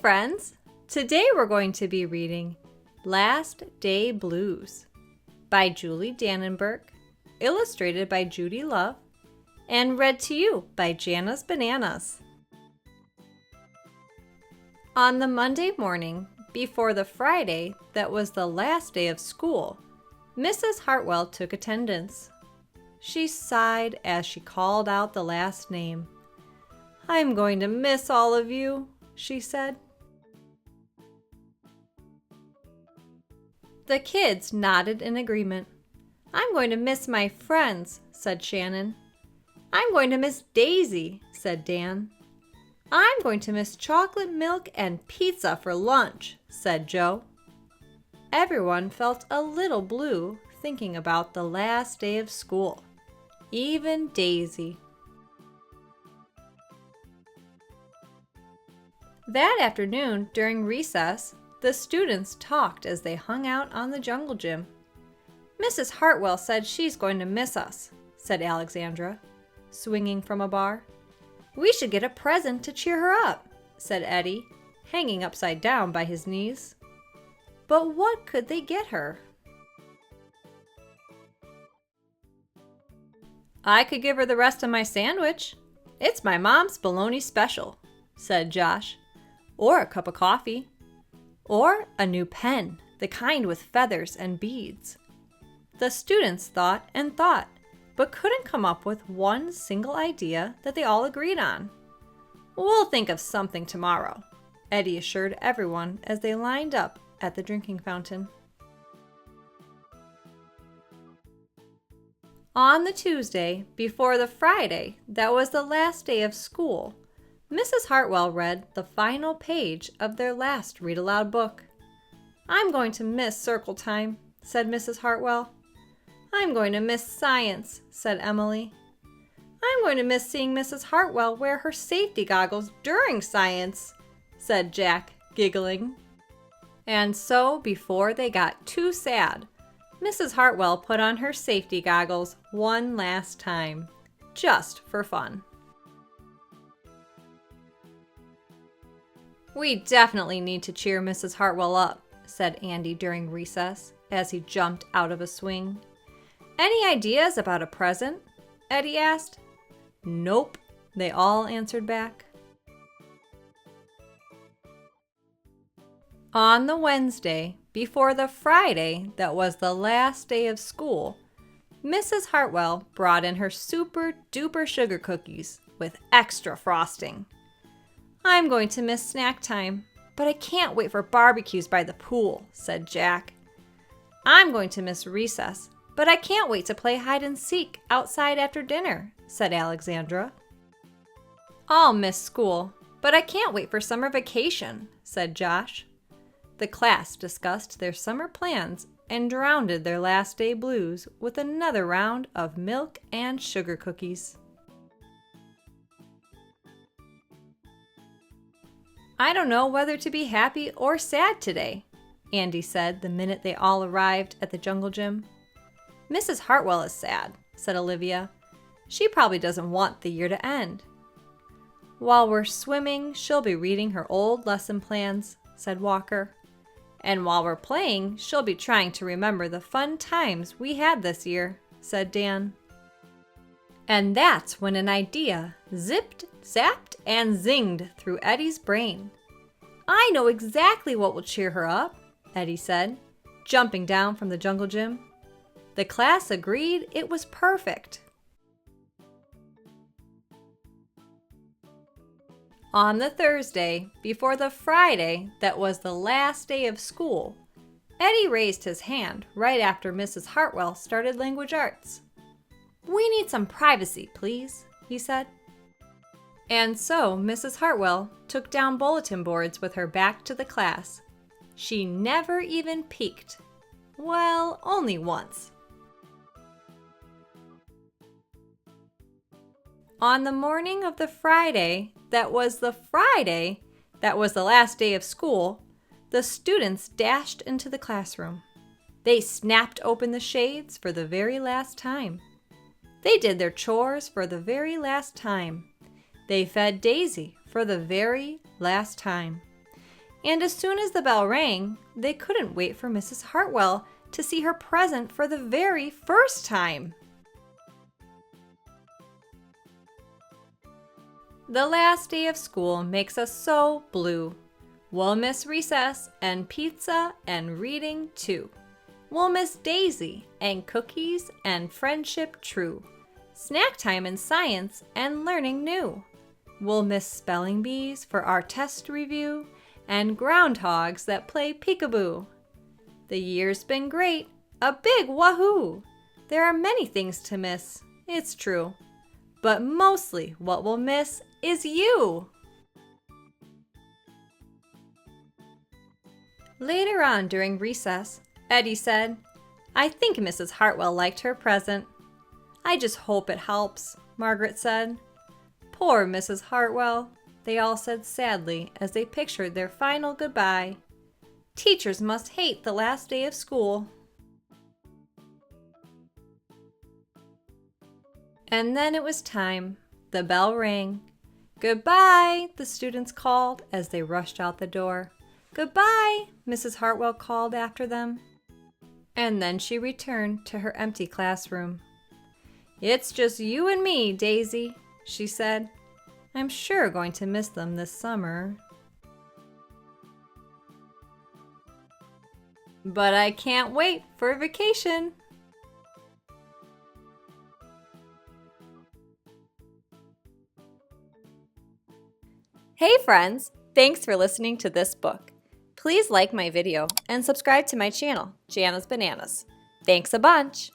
friends! Today we're going to be reading Last Day Blues by Judy Danneberg, illustrated by Judy Love, and read to you by Jana's Bananas. On the Monday morning, before the Friday that was the last day of school, Mrs. Hartwell took attendance. She sighed as she called out the last name. "I'm going to miss all of you," she said. The kids nodded in agreement. "I'm going to miss my friends," said Shannon. "I'm going to miss Daisy," said Dan. "I'm going to miss chocolate milk and pizza for lunch," said Joe. Everyone felt a little blue thinking about the last day of school, even Daisy. That afternoon, during recess, the students talked as they hung out on the jungle gym. "Mrs. Hartwell said she's going to miss us," said Alexandra, swinging from a bar. "We should get a present to cheer her up," said Eddie, hanging upside down by his knees. But what could they get her? "I could give her the rest of my sandwich. It's my mom's bologna special," said Josh. "Or a cup of coffee. Or a new pen, the kind with feathers and beads." The students thought and thought, but couldn't come up with one single idea that they all agreed on. "We'll think of something tomorrow," Eddie assured everyone as they lined up at the drinking fountain. On the Tuesday, before the Friday that was the last day of school, Mrs. Hartwell read the final page of their last read-aloud book. "I'm going to miss circle time," said Mrs. Hartwell. "I'm going to miss science," said Emily. "I'm going to miss seeing Mrs. Hartwell wear her safety goggles during science," said Jack, giggling. And so, before they got too sad, Mrs. Hartwell put on her safety goggles one last time, just for fun. "We definitely need to cheer Mrs. Hartwell up," said Andy during recess as he jumped out of a swing. "Any ideas about a present?" Eddie asked. "Nope," they all answered back. On the Wednesday, before the Friday that was the last day of school, Mrs. Hartwell brought in her super-duper sugar cookies with extra frosting. "I'm going to miss snack time, but I can't wait for barbecues by the pool," said Jack. "I'm going to miss recess, but I can't wait to play hide and seek outside after dinner," said Alexandra. "I'll miss school, but I can't wait for summer vacation," said Josh. The class discussed their summer plans and drowned their last day blues with another round of milk and sugar cookies. "I don't know whether to be happy or sad today," Andy said the minute they all arrived at the jungle gym. "Mrs. Hartwell is sad," said Olivia. "She probably doesn't want the year to end." "While we're swimming, she'll be reading her old lesson plans," said Walker. "And while we're playing, she'll be trying to remember the fun times we had this year," said Dan. And that's when an idea zipped, zapped, and zinged through Eddie's brain. "I know exactly what will cheer her up," Eddie said, jumping down from the jungle gym. The class agreed it was perfect. On the Thursday, before the Friday that was the last day of school, Eddie raised his hand right after Mrs. Hartwell started language arts. "We need some privacy, please," he said. And so Mrs. Hartwell took down bulletin boards with her back to the class. She never even peeked. Well, only once. On the morning of the Friday that was the last day of school, the students dashed into the classroom. They snapped open the shades for the very last time. They did their chores for the very last time. They fed Daisy for the very last time. And as soon as the bell rang, they couldn't wait for Mrs. Hartwell to see her present for the very first time. The last day of school makes us so blue. We'll miss recess and pizza and reading too. We'll miss Daisy and cookies and friendship true. Snack time and science and learning new. We'll miss spelling bees for our test review and groundhogs that play peekaboo. The year's been great, a big wahoo! There are many things to miss, it's true. But mostly what we'll miss is you! Later on during recess, Eddie said, "I think Mrs. Hartwell liked her present." "I just hope it helps," Margaret said. "Poor Mrs. Hartwell," they all said sadly as they pictured their final goodbye. "Teachers must hate the last day of school." And then it was time. The bell rang. "Goodbye," the students called as they rushed out the door. "Goodbye," Mrs. Hartwell called after them. And then she returned to her empty classroom. "It's just you and me, Daisy," she said. "I'm sure going to miss them this summer. But I can't wait for vacation." Hey friends, thanks for listening to this book. Please like my video and subscribe to my channel, Jana's Bananas. Thanks a bunch!